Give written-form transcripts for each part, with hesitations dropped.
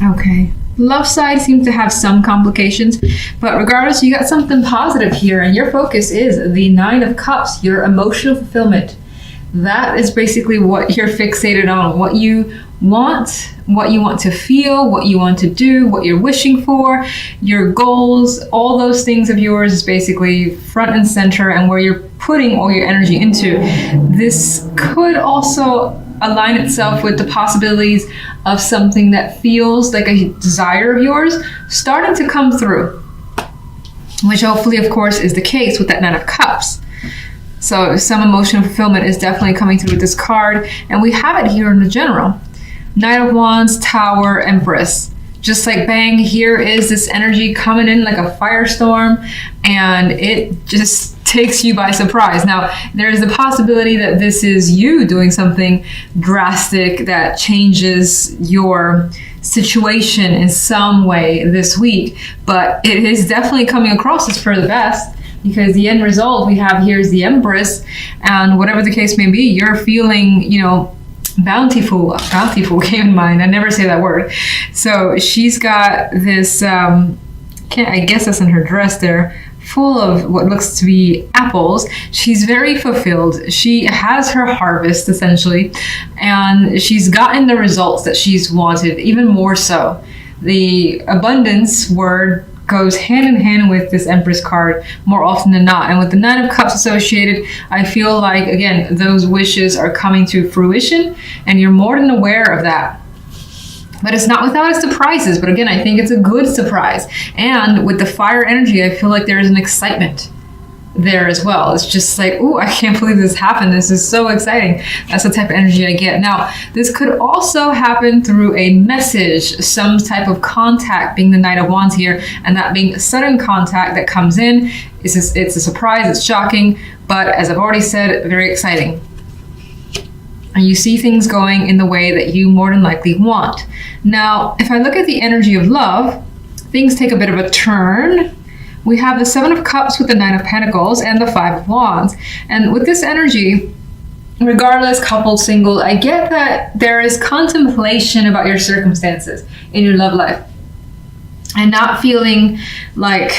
Okay. Love side seems to have some complications, but regardless, you got something positive here, and your focus is the Nine of Cups, your emotional fulfillment. That is basically what you're fixated on, what you want to feel, what you want to do, what you're wishing for, your goals, all those things of yours is basically front and center, and where you're putting all your energy into. This could also align itself with the possibilities of something that feels like a desire of yours starting to come through, which hopefully, of course, is the case with that Nine of Cups. So some emotional fulfillment is definitely coming through with this card, and we have it here in the general. Knight of Wands, Tower, Empress. Just like bang, here is this energy coming in like a firestorm, and it just takes you by surprise. Now, there's the possibility that this is you doing something drastic that changes your situation in some way this week, but it is definitely coming across as for the best, because the end result we have here is the Empress, and whatever the case may be, you're feeling, bountiful came in mind. I never say that word. So she's got this, I guess that's in her dress there, full of what looks to be apples. She's very fulfilled. She has her harvest essentially, and she's gotten the results that she's wanted, even more so. The abundance word goes hand in hand with this Empress card more often than not. And with the Nine of Cups associated, I feel like, again, those wishes are coming to fruition, and you're more than aware of that. But it's not without its surprises. But again, I think it's a good surprise. And with the fire energy, I feel like there is an excitement there as well. It's just like, ooh, I can't believe this happened. This is so exciting. That's the type of energy I get. Now, this could also happen through a message, some type of contact, being the Knight of Wands here, and that being a sudden contact that comes in. It's a surprise, it's shocking, but as I've already said, very exciting. And you see things going in the way that you more than likely want. Now, if I look at the energy of love, things take a bit of a turn. We have the Seven of Cups with the Nine of Pentacles and the Five of Wands. And with this energy, regardless, coupled, single, I get that there is contemplation about your circumstances in your love life, and not feeling like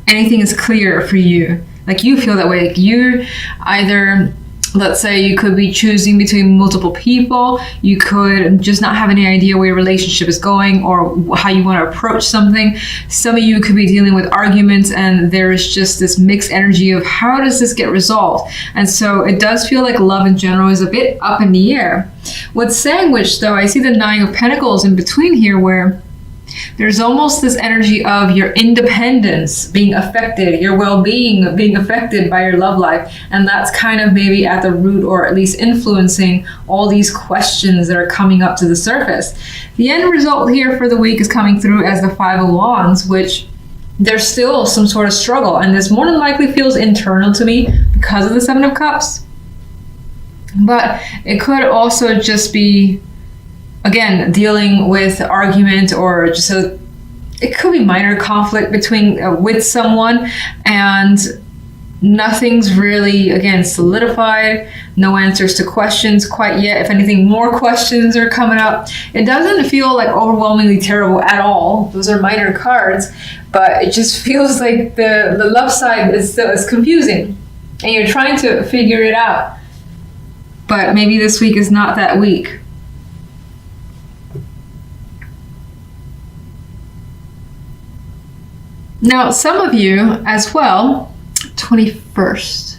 anything is clear for you. Like you feel that way. Like you either, let's say you could be choosing between multiple people. You could just not have any idea where your relationship is going or how you want to approach something. Some of you could be dealing with arguments, and there's just this mixed energy of how does this get resolved? And so it does feel like love in general is a bit up in the air. What's sandwiched though, I see the Nine of Pentacles in between here, where there's almost this energy of your independence being affected, your well-being being affected by your love life. And that's kind of maybe at the root, or at least influencing all these questions that are coming up to the surface. The end result here for the week is coming through as the Five of Wands, which there's still some sort of struggle. And this more than likely feels internal to me because of the Seven of Cups. But it could also just be, again, dealing with argument, or just it could be minor conflict between with someone, and nothing's really, again, solidified. No answers to questions quite yet. If anything, more questions are coming up. It doesn't feel like overwhelmingly terrible at all. Those are minor cards, but it just feels like the love side is confusing, and you're trying to figure it out. But maybe this week is not that week. Now, some of you as well, 21st,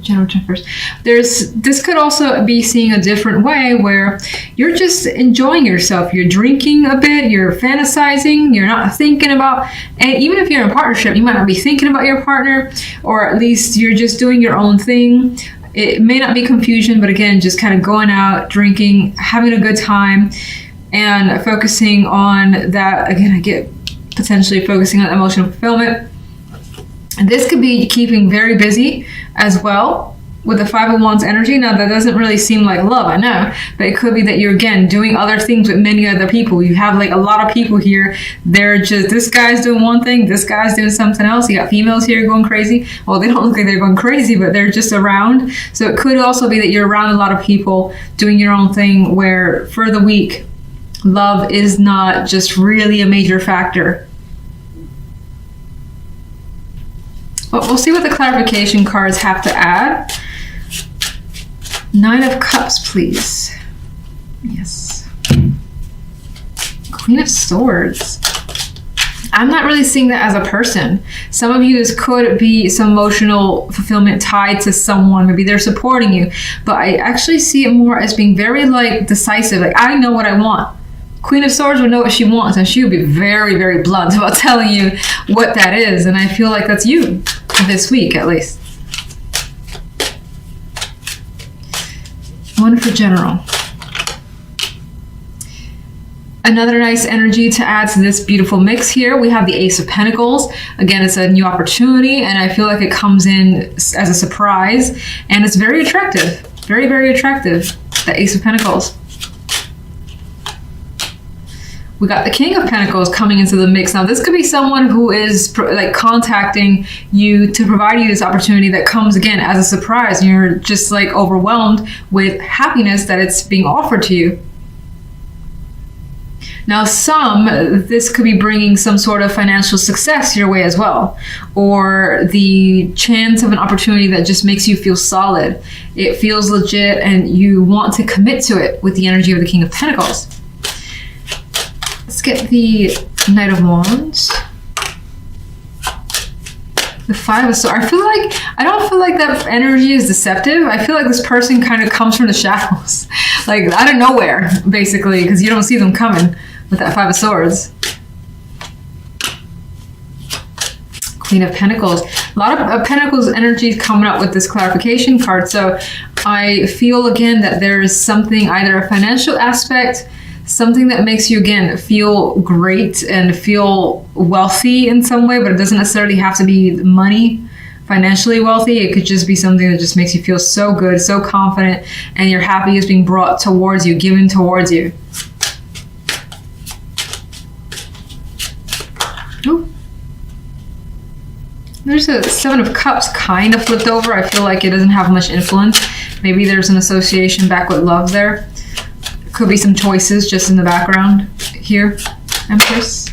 January 21st, this could also be seeing a different way, where you're just enjoying yourself. You're drinking a bit, you're fantasizing, you're not thinking about, and even if you're in a partnership, you might not be thinking about your partner, or at least you're just doing your own thing. It may not be confusion, but again, just kind of going out, drinking, having a good time, and focusing on that. Again, I get potentially focusing on emotional fulfillment. And this could be keeping very busy as well with the Five of Wands energy. Now, that doesn't really seem like love, I know, but it could be that you're, again, doing other things with many other people. You have like a lot of people here. They're just, this guy's doing one thing, this guy's doing something else. You got females here going crazy. Well, they don't look like they're going crazy, but they're just around. So it could also be that you're around a lot of people doing your own thing, where for the week, Love is not just really a major factor. But we'll see what the clarification cards have to add. 9 of Cups, please. Yes. Queen of Swords. I'm not really seeing that as a person. Some of you, this could be some emotional fulfillment tied to someone. Maybe they're supporting you. But I actually see it more as being very like decisive. Like, I know what I want. Queen of Swords would know what she wants, and she would be very, very blunt about telling you what that is. And I feel like that's you this week, at least. 1 for general. Another nice energy to add to this beautiful mix here, we have the Ace of Pentacles. Again, it's a new opportunity, and I feel like it comes in as a surprise, and it's very attractive. Very, very attractive, the Ace of Pentacles. We got the King of Pentacles coming into the mix. Now, this could be someone who is like contacting you to provide you this opportunity that comes again as a surprise. And you're just like overwhelmed with happiness that it's being offered to you. Now, this could be bringing some sort of financial success your way as well, or the chance of an opportunity that just makes you feel solid. It feels legit and you want to commit to it with the energy of the King of Pentacles. Let's get the Knight of Wands. The 5 of Swords. I don't feel like that energy is deceptive. I feel like this person kind of comes from the shadows, like out of nowhere, basically, because you don't see them coming with that 5 of Swords. Queen of Pentacles. A lot of Pentacles energy coming up with this clarification card. So I feel again that there is something, either a financial aspect, something that makes you again feel great and feel wealthy in some way, but it doesn't necessarily have to be money, financially wealthy. It could just be something that just makes you feel so good, so confident, and your happy is being brought towards you, given towards you. Ooh. There's a 7 of Cups kind of flipped over. I feel like it doesn't have much influence. Maybe there's an association back with love there. Could be some choices just in the background here. Empress.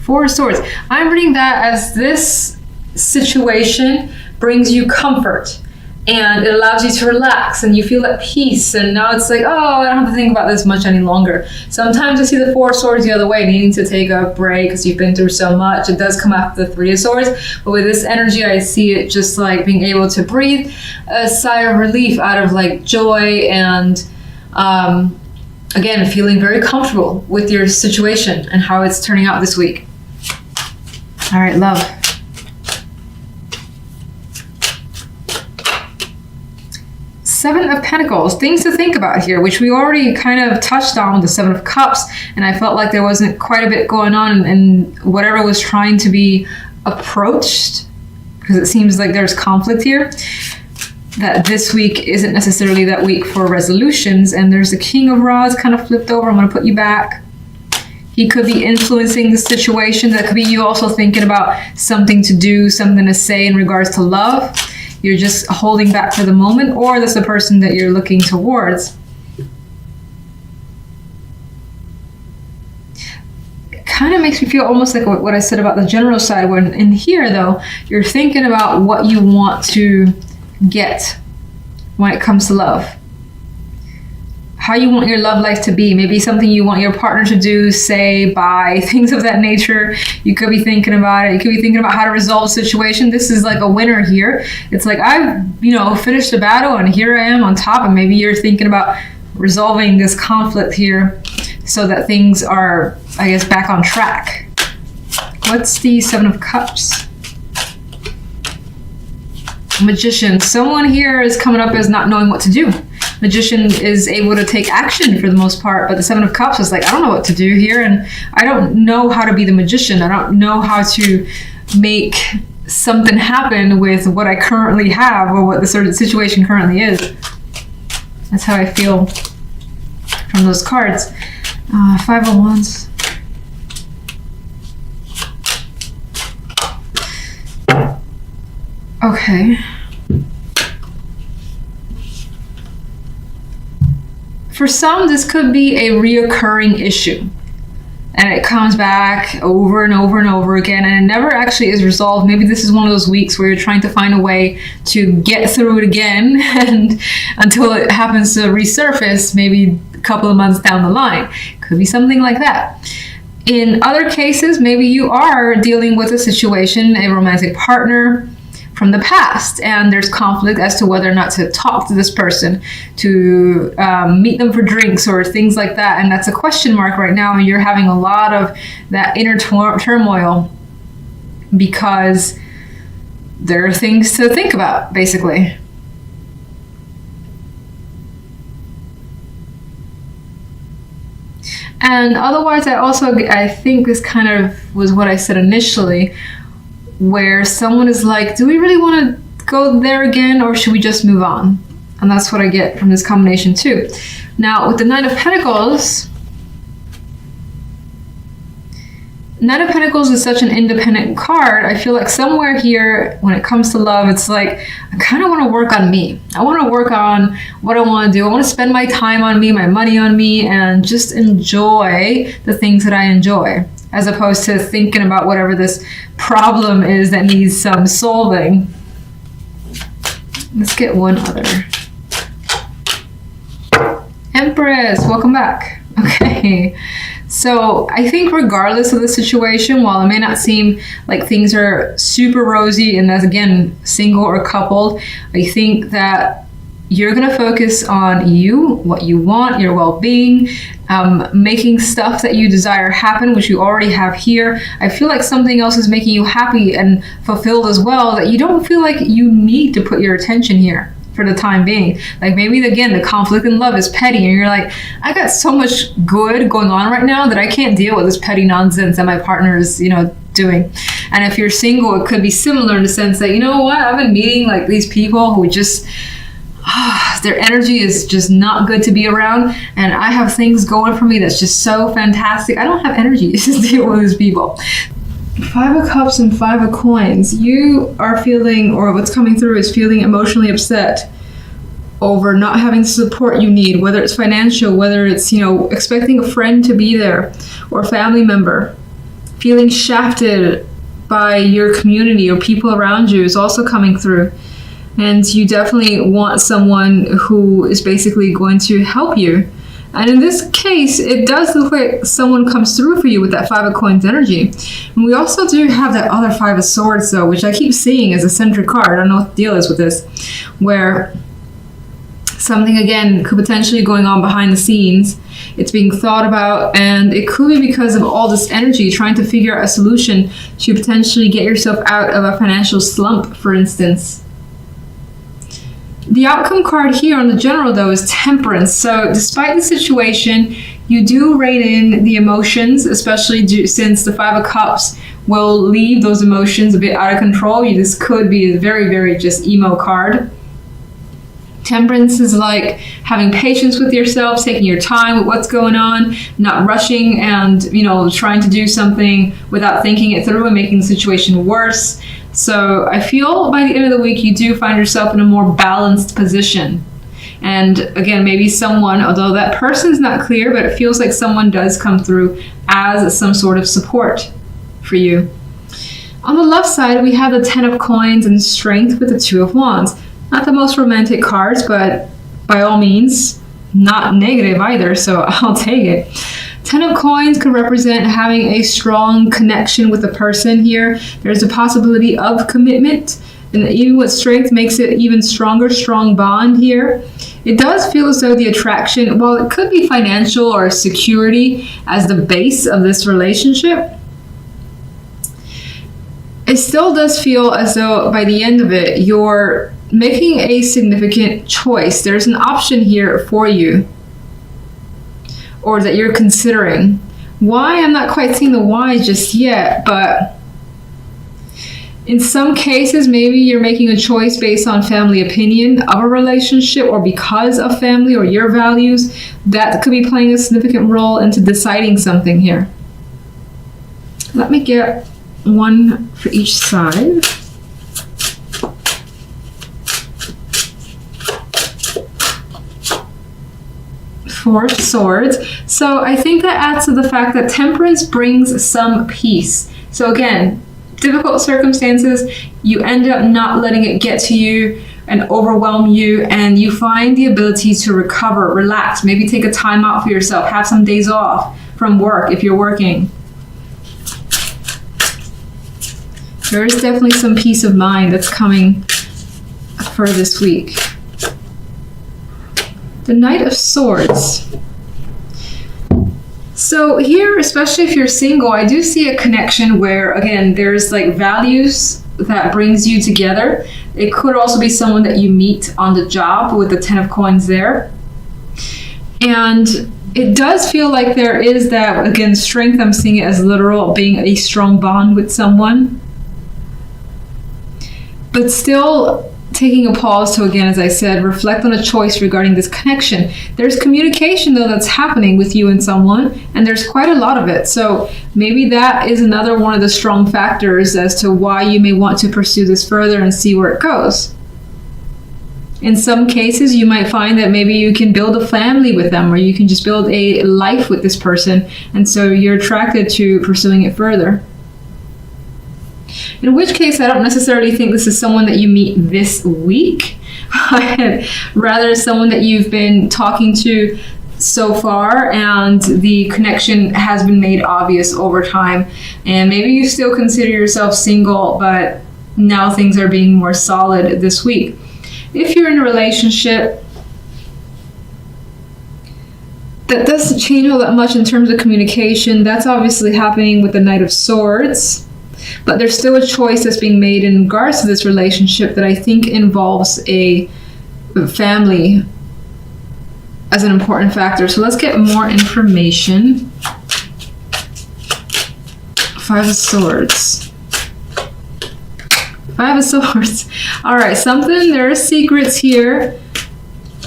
4 of Swords. I'm reading that as this situation brings you comfort and it allows you to relax and you feel at peace, and now it's like, oh, I don't have to think about this much any longer. Sometimes I see the 4 of Swords the other way, needing to take a break because you've been through so much. It does come after the 3 of Swords, but with this energy I see it just like being able to breathe a sigh of relief out of like joy and again feeling very comfortable with your situation and how it's turning out this week. All right, love. Seven of Pentacles, things to think about here, which we already kind of touched on with the 7 of Cups, and I felt like there wasn't quite a bit going on in whatever was trying to be approached, because it seems like there's conflict here, that this week isn't necessarily that week for resolutions. And there's the King of Rods kind of flipped over. I'm going to put you back. He could be influencing the situation. That could be you also thinking about something to do, something to say in regards to love. You're just holding back for the moment, or that's the person that you're looking towards. It kind of makes me feel almost like what I said about the general side, when in here though, you're thinking about what you want to get when it comes to love. How you want your love life to be. Maybe something you want your partner to do, say, buy, things of that nature. You could be thinking about it. You could be thinking about how to resolve a situation. This is like a winner here. It's like, I've, finished the battle and here I am on top. And maybe you're thinking about resolving this conflict here so that things are, I guess, back on track. What's the 7 of Cups? Magician. Someone here is coming up as not knowing what to do. Magician is able to take action for the most part, but the 7 of Cups is like, I don't know what to do here, and I don't know how to be the magician. I don't know how to make something happen with what I currently have or what the certain situation currently is. That's how I feel from those cards. 5 of Wands. Okay. For some, this could be a reoccurring issue. And it comes back over and over and over again, and it never actually is resolved. Maybe this is one of those weeks where you're trying to find a way to get through it again, and until it happens to resurface, maybe a couple of months down the line. Could be something like that. In other cases, maybe you are dealing with a situation, a romantic partner from the past, and there's conflict as to whether or not to talk to this person, to meet them for drinks or things like that, and that's a question mark right now, and you're having a lot of that inner turmoil because there are things to think about, basically. And otherwise, I think this kind of was what I said initially, where someone is like, do we really want to go there again, or should we just move on? And that's what I get from this combination too. Now, with the Nine of Pentacles is such an independent card. I feel like somewhere here, when it comes to love, it's like, I kind of want to work on me. I want to work on what I want to do. I want to spend my time on me, my money on me, and just enjoy the things that I enjoy, as opposed to thinking about whatever this problem is that needs some solving. Let's get one other. Empress, welcome back. Okay. So I think regardless of the situation, while it may not seem like things are super rosy, and that's again, single or coupled, I think that you're going to focus on you, what you want, your well-being, making stuff that you desire happen, which you already have here. I feel like something else is making you happy and fulfilled as well, that you don't feel like you need to put your attention here for the time being. Like maybe again, the conflict in love is petty, and you're like, I got so much good going on right now that I can't deal with this petty nonsense that my partner is, doing. And if you're single, it could be similar in the sense that, you know what, I've been meeting like these people who just their energy is just not good to be around, and I have things going for me that's just so fantastic. I don't have energy to deal with these people. Five of Cups and Five of Coins. You are feeling, or what's coming through is feeling emotionally upset over not having the support you need, whether it's financial, whether it's, expecting a friend to be there or a family member. Feeling shafted by your community or people around you is also coming through. And you definitely want someone who is basically going to help you. And in this case, it does look like someone comes through for you with that Five of Coins energy. And we also do have that other Five of Swords, though, which I keep seeing as a centric card. I don't know what the deal is with this, where something, again, could potentially be going on behind the scenes. It's being thought about, and it could be because of all this energy, trying to figure out a solution to potentially get yourself out of a financial slump, for instance. The outcome card here on the general, though, is Temperance. So despite the situation, you do rein in the emotions, especially since the Five of Cups will leave those emotions a bit out of control. This could be a very, very just emo card. Temperance is like having patience with yourself, taking your time with what's going on, not rushing and, trying to do something without thinking it through and making the situation worse. So I feel by the end of the week, you do find yourself in a more balanced position. And again, maybe someone, although that person's not clear, but it feels like someone does come through as some sort of support for you. On the left side, we have the Ten of Coins and Strength with the Two of Wands. Not the most romantic cards, but by all means, not negative either, so I'll take it. Ten of Coins could represent having a strong connection with a person here. There's a possibility of commitment, and even with Strength makes it even stronger, strong bond here. It does feel as though the attraction, while it could be financial or security as the base of this relationship, it still does feel as though by the end of it, you're making a significant choice. There's an option here for you, or that you're considering. Why? I'm not quite seeing the why just yet, but in some cases, maybe you're making a choice based on family opinion of a relationship, or because of family or your values. That could be playing a significant role into deciding something here. Let me get one for each side. Four of Swords. So I think that adds to the fact that Temperance brings some peace. So again, difficult circumstances, you end up not letting it get to you and overwhelm you, and you find the ability to recover, relax, maybe take a time out for yourself, have some days off from work if you're working. There is definitely some peace of mind that's coming for this week. The Knight of Swords. So here, especially if you're single, I do see a connection where, again, there's like values that brings you together. It could also be someone that you meet on the job with the 10 of Coins there. And it does feel like there is that, again, strength. I'm seeing it as literal, being a strong bond with someone. But still taking a pause to, again, as I said, reflect on a choice regarding this connection. There's communication, though, that's happening with you and someone, and there's quite a lot of it. So maybe that is another one of the strong factors as to why you may want to pursue this further and see where it goes. In some cases, you might find that maybe you can build a family with them, or you can just build a life with this person, and so you're attracted to pursuing it further. In which case, I don't necessarily think this is someone that you meet this week. Rather, someone that you've been talking to so far, and the connection has been made obvious over time. And maybe you still consider yourself single, but now things are being more solid this week. If you're in a relationship, that doesn't change all that much in terms of communication. That's obviously happening with the Knight of Swords. But there's still a choice that's being made in regards to this relationship that I think involves a family as an important factor. So let's get more information. Five of Swords. Five of Swords. All right, there are secrets here.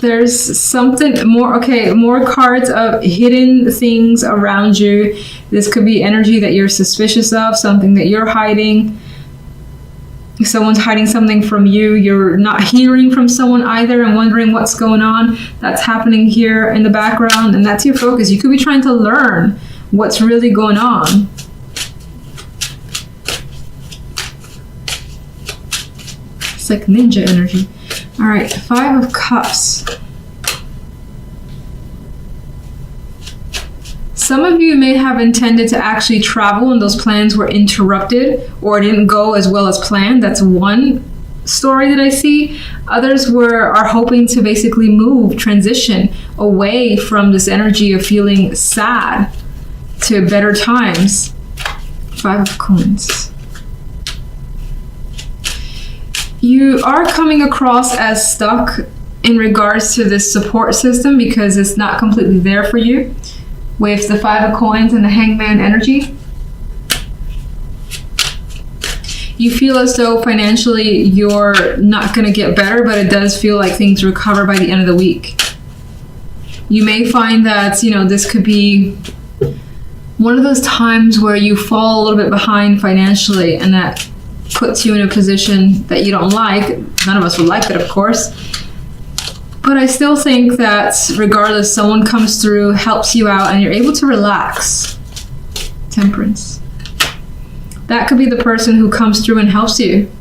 There's something more. Okay, more cards of hidden things around you. This could be energy that you're suspicious of, something that you're hiding. Someone's hiding something from you. You're not hearing from someone either and wondering what's going on. That's happening here in the background, and that's your focus. You could be trying to learn what's really going on. It's like ninja energy. All right, Five of Cups. Some of you may have intended to actually travel and those plans were interrupted or didn't go as well as planned. That's one story that I see. Others are hoping to basically transition away from this energy of feeling sad to better times. Five of Coins. You are coming across as stuck in regards to this support system because it's not completely there for you. With the Five of Coins and the Hangman energy, you feel as though financially you're not going to get better, but it does feel like things recover by the end of the week. You may find that, this could be one of those times where you fall a little bit behind financially, and that puts you in a position that you don't like. None of us would like that, of course. But I still think that regardless, someone comes through, helps you out, and you're able to relax. Temperance. That could be the person who comes through and helps you.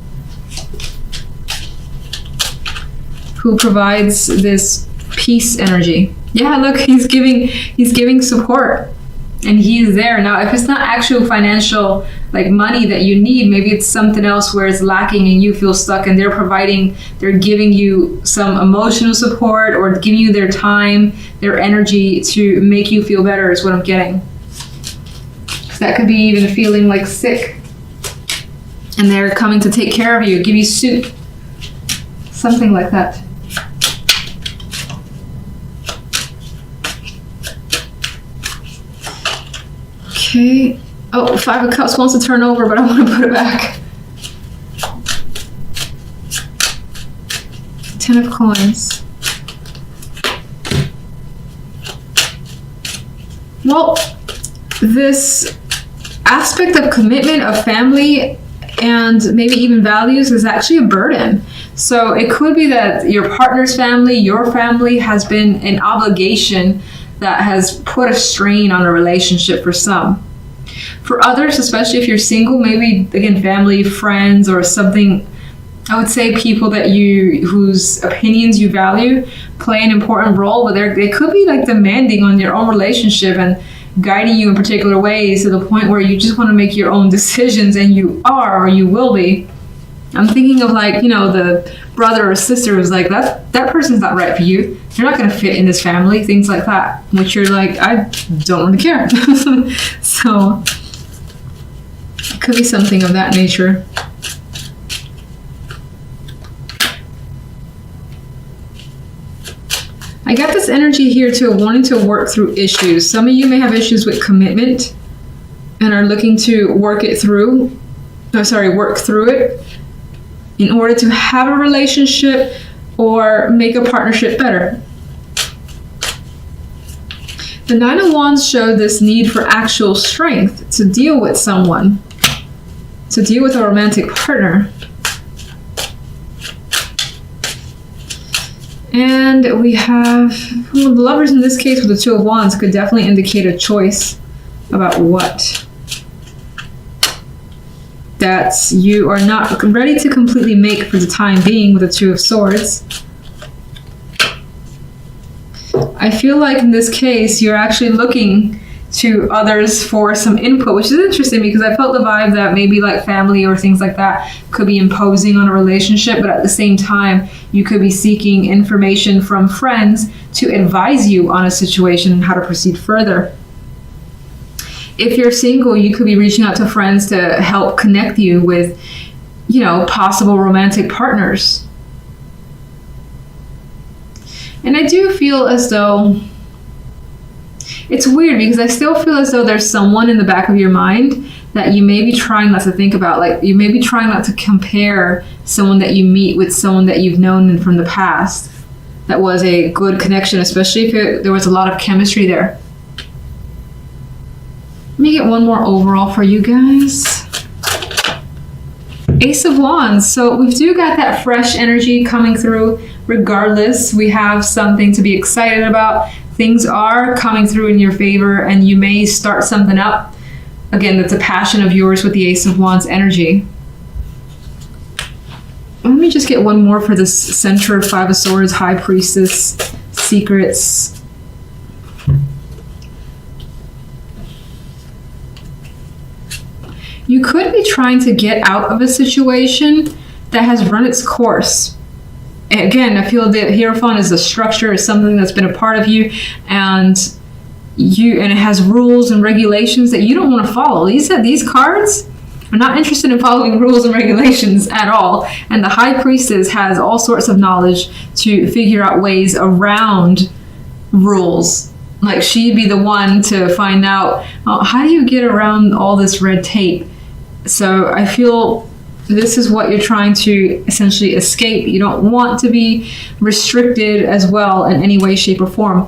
Who provides this peace energy. Yeah, look, he's giving support. And he's there. Now, if it's not actual financial, like money that you need, maybe it's something else where it's lacking and you feel stuck, and they're giving you some emotional support or giving you their time, their energy to make you feel better is what I'm getting. That could be even feeling like sick. And they're coming to take care of you, give you soup. Something like that. Okay. Oh, Five of Cups wants to turn over, but I want to put it back. 10 of Coins. Well, this aspect of commitment, of family, and maybe even values is actually a burden. So it could be that your partner's family, your family has been an obligation that has put a strain on a relationship for some. For others, especially if you're single, maybe again family, friends, or something, I would say people that whose opinions you value play an important role, but they could be like demanding on your own relationship and guiding you in particular ways to the point where you just want to make your own decisions, and you are, or you will be. I'm thinking of like, the brother or sister who's like, that person's not right for you. You're not going to fit in this family, things like that, which you're like, I don't really care. So it could be something of that nature. I got this energy here too, wanting to work through issues. Some of you may have issues with commitment and are looking to work through it in order to have a relationship or make a partnership better. The Nine of Wands showed this need for actual strength to deal with someone, to deal with a romantic partner. And we have the Lovers in this case with the Two of Wands could definitely indicate a choice about what that you are not ready to completely make for the time being with the Two of Swords. I feel like in this case, you're actually looking to others for some input, which is interesting because I felt the vibe that maybe like family or things like that could be imposing on a relationship, but at the same time, you could be seeking information from friends to advise you on a situation and how to proceed further. If you're single, you could be reaching out to friends to help connect you with, possible romantic partners. And I do feel as though it's weird because I still feel as though there's someone in the back of your mind that you may be trying not to think about. Like you may be trying not to compare someone that you meet with someone that you've known from the past that was a good connection, especially if there was a lot of chemistry there. Let me get one more overall for you guys. Ace of Wands. So we do got that fresh energy coming through. Regardless, we have something to be excited about. Things are coming through in your favor and you may start something up. Again, that's a passion of yours with the Ace of Wands energy. Let me just get one more for this center, Five of Swords, High Priestess, secrets. You could be trying to get out of a situation that has run its course. Again, I feel that Hierophant is a structure, is something that's been a part of you, and it has rules and regulations that you don't want to follow. These cards are not interested in following rules and regulations at all. And the High Priestess has all sorts of knowledge to figure out ways around rules. Like she'd be the one to find out, how do you get around all this red tape? So I feel this is what you're trying to essentially escape. You don't want to be restricted as well in any way, shape, or form.